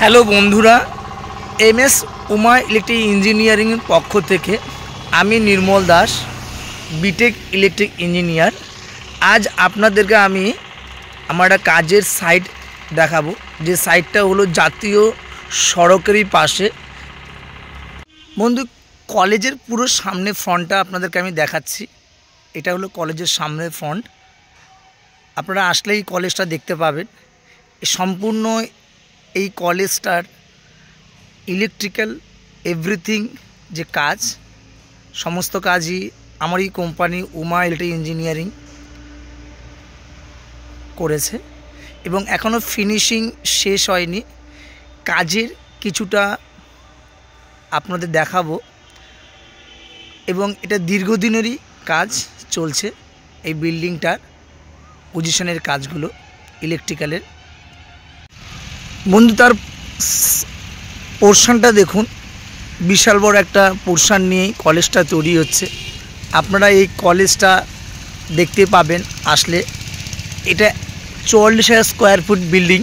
Hello বন্ধুরা, MS Uma electric engineering পক্ষ থেকে আমি নির্মল দাস, বিটেক ইলেকট্রিক ইঞ্জিনিয়ার। আজ আপনাদেরকে আমি আমার একটা কাজের সাইট দেখাবো, যে সাইটটা হলো জাতীয় সড়কেরই পাশে। বন্ধু, কলেজের পুরো সামনে ফ্রন্টটা আপনাদেরকে আমি দেখাচ্ছি। এটা হলো কলেজের সামনের ফ্রন্ট। আপনারা আসলেই কলেজটা দেখতে পাবেন। সম্পূর্ণ এই কলেজটার ইলেকট্রিক্যাল এভরিথিং যে কাজ, সমস্ত কাজই আমার এই কোম্পানি উমা ইলেকট্রিক ইঞ্জিনিয়ারিং করেছে এবং এখনও ফিনিশিং শেষ হয়নি। কাজের কিছুটা আপনাদের দেখাবো এবং এটা দীর্ঘদিনেরই কাজ চলছে। এই বিল্ডিংটার পজিশনের কাজগুলো ইলেকট্রিক্যালের। বন্ধু, তার পোর্শনটা দেখুন, বিশাল বড় একটা পোর্শন নিয়েই কলেজটা তৈরি হচ্ছে। আপনারা এই কলেজটা দেখতে পাবেন আসলে। এটা 44,000 স্কোয়ার ফুট বিল্ডিং,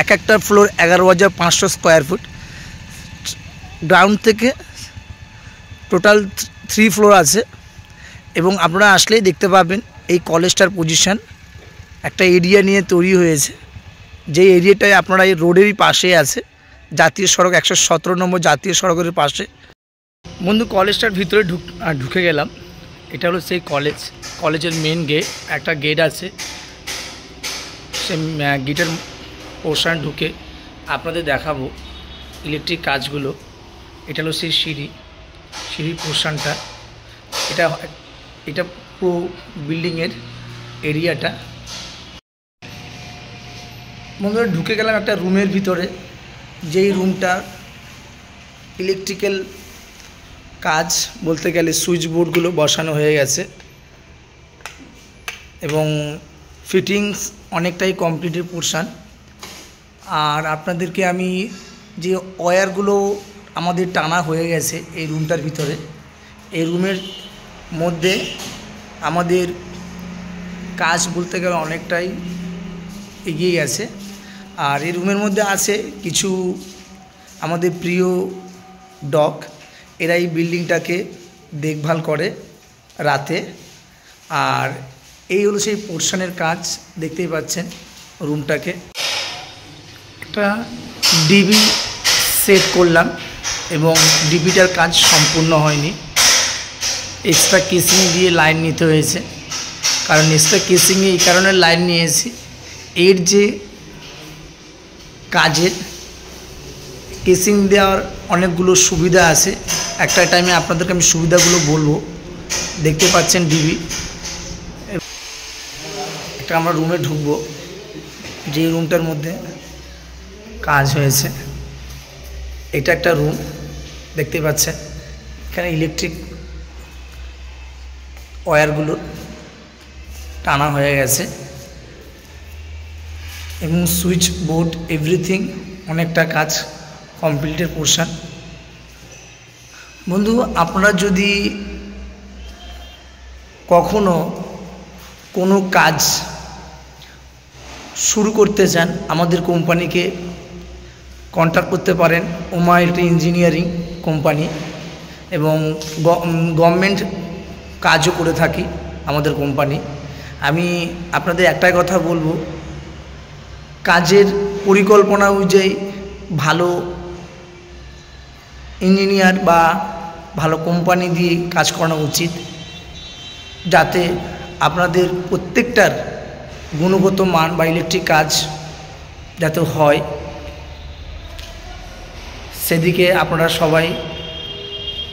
এক একটা ফ্লোর 11,500 স্কোয়ার ফুট। গ্রাউন্ড থেকে টোটাল 3 ফ্লোর আছে এবং আপনারা আসলেই দেখতে পাবেন এই কলেজটার পজিশন একটা এরিয়া নিয়ে তৈরি হয়েছে। যে এরিয়াটায় আপনারা এই রোডেরই পাশে আছে, জাতীয় সড়ক 117 নম্বর জাতীয় সড়কের পাশে। বন্ধু, কলেজটার ভিতরে ঢুকে গেলাম। এটা হলো সেই কলেজের মেন গেট। একটা গেট আছে, সে গেটের পোর্শন ঢুকে আপনাদের দেখাবো ইলেকট্রিক কাজগুলো। এটা হলো সেই সিঁড়ির পোর্শনটা। এটা পুরো বিল্ডিংয়ের এরিয়াটা। বন্ধুরা, ঢুকে গেলাম একটা রুমের ভিতরে, যেই রুমটা ইলেকট্রিক্যাল কাজ বলতে গেলে সুইচ বোর্ডগুলো বসানো হয়ে গেছে এবং ফিটিংস অনেকটাই কমপ্লিটের পোর্শন। আর আপনাদেরকে আমি যে ওয়্যারগুলো আমাদের টানা হয়ে গেছে এই রুমটার ভিতরে, এই রুমের মধ্যে আমাদের কাজ বলতে গেলে অনেকটাই এগিয়ে গেছে। আর এই রুমের মধ্যে আছে কিছু আমাদের প্রিয় ডগ, এরা এই বিল্ডিংটাকে দেখভাল করে রাতে। আর এই হলো সেই পোর্শনের কাজ, দেখতেই পাচ্ছেন রুমটাকে। একটা ডিবি সেট করলাম এবং ডিবিটার কাজ সম্পূর্ণ হয়নি। এক্সট্রা কেসিং দিয়ে লাইন নিতে হয়েছে, কারণ এক্সট্রা কেসিংয়ে এই কারণে লাইন নিয়েছি, এর যে কাজের কেসিং দেওয়ার অনেকগুলো সুবিধা আছে। একটা টাইমে আপনাদেরকে আমি সুবিধাগুলো বলবো। দেখতে পাচ্ছেন ডিবি। একটা আমরা রুমে ঢুকবো, যে রুমটার মধ্যে কাজ হয়েছে। এটা একটা রুম, দেখতে পাচ্ছেন। এখানে ইলেকট্রিক ওয়্যারগুলো টানা হয়ে গেছে এবং সুইচ বোর্ড এভরিথিং অনেকটা কাজ কমপ্লিটের পোর্শন। বন্ধু, আপনারা যদি কখনো কোনো কাজ শুরু করতে চান, আমাদের কোম্পানিকে কন্ট্যাক্ট করতে পারেন। উমা ইলেকট্রিক ইঞ্জিনিয়ারিং কোম্পানি, এবং গভর্নমেন্ট কাজও করে থাকি আমাদের কোম্পানি। আমি আপনাদের একটাই কথা বলবো, কাজের পরিকল্পনা অনুযায়ী ভালো ইঞ্জিনিয়ার বা ভালো কোম্পানি দিয়ে কাজ করানো উচিত, যাতে আপনাদের প্রত্যেকটার গুণগত মান বা ইলেকট্রিক কাজ যাতে হয়, সেদিকে আপনারা সবাই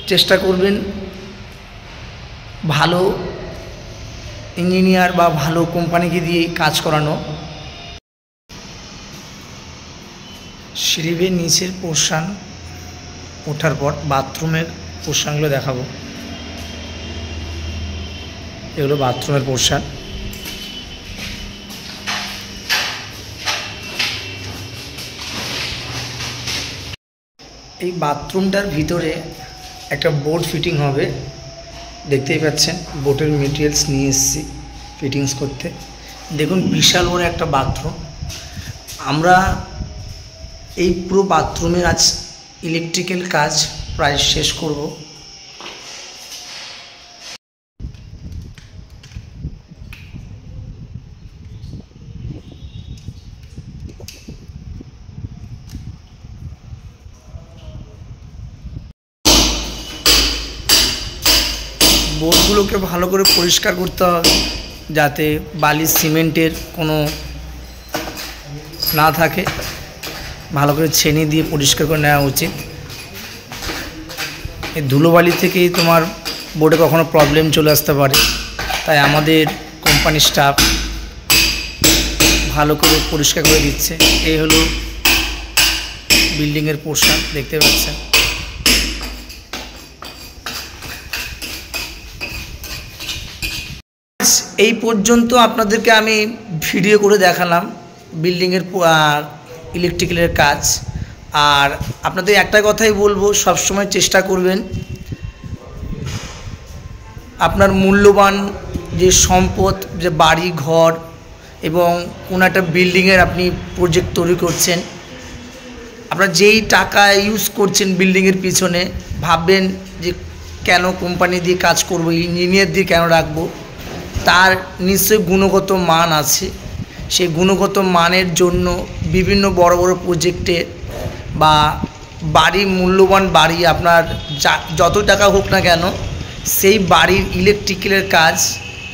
চেষ্টা করবেন। ভালো ইঞ্জিনিয়ার বা ভালো কোম্পানিকে দিয়ে কাজ করানো। সিঁড়ির নিচের পোর্শন ওঠার পর বাথরুমের পোর্শনগুলো দেখাবো। এগুলো বাথরুমের পোর্শন। এই বাথরুমটার ভিতরে একটা বোর্ড ফিটিং হবে, দেখতেই পাচ্ছেন। বোর্ডের মেটেরিয়ালস নিয়ে এসেছি ফিটিংস করতে। দেখুন, বিশাল বড় একটা বাথরুম। আমরা এই পুরো বাথরুমের আজ ইলেকট্রিক্যাল কাজ প্রায় শেষ করব। বোর্ডগুলোকে ভালো করে পরিষ্কার করতে হবে যাতে বালি সিমেন্টের কোনো না থাকে, ভালো করে ছেনি দিয়ে পরিষ্কার করে নেওয়া উচিত। এই ধুলোবালি থেকেই তোমার বোর্ডে কখনো প্রবলেম চলে আসতে পারে, তাই আমাদের কোম্পানির স্টাফ ভালো করে পরিষ্কার করে দিচ্ছে। এই হলো বিল্ডিংয়ের পোর্শন, দেখতে পাচ্ছেন। এই পর্যন্ত আপনাদেরকে আমি ভিডিও করে দেখালাম বিল্ডিংয়ের ইলেকট্রিক্যালের কাজ। আর আপনাদের একটা কথাই বলবো, সবসময় চেষ্টা করবেন আপনার মূল্যবান যে সম্পদ, যে বাড়ি ঘর এবং কোনো একটা বিল্ডিংয়ের আপনি প্রজেক্ট তৈরি করছেন, আপনার যেই টাকা ইউজ করছেন বিল্ডিংয়ের পিছনে, ভাববেন যে কেন কোম্পানি দিয়ে কাজ করব, ইঞ্জিনিয়ার দিয়ে কেন রাখবো, তার নিশ্চয়ই গুণগত মান আছে। সেই গুণগত মানের জন্য বিভিন্ন বড় বড় প্রজেক্টে বা বাড়ি, মূল্যবান বাড়ি আপনার যত টাকা হোক না কেন, সেই বাড়ির ইলেকট্রিক্যালের কাজ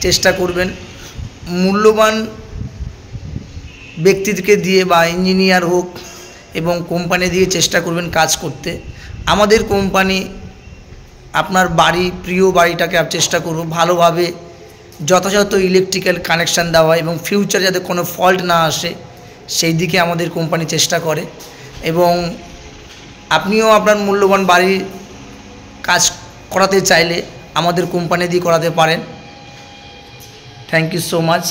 চেষ্টা করবেন মূল্যবান ব্যক্তিকে দিয়ে বা ইঞ্জিনিয়ার হোক এবং কোম্পানি দিয়ে চেষ্টা করবেন কাজ করতে। আমাদের কোম্পানি আপনার বাড়ি, প্রিয় বাড়িটাকে চেষ্টা করব ভালোভাবে যথাযথ ইলেকট্রিক্যাল কানেকশান দেওয়া এবং ফিউচারে যাতে কোনো ফল্ট না আসে সেই দিকে আমাদের কোম্পানি চেষ্টা করে। এবং আপনিও আপনার মূল্যবান বাড়ির কাজ করাতে চাইলে আমাদের কোম্পানি দিয়ে করাতে পারেন। Thank you so much.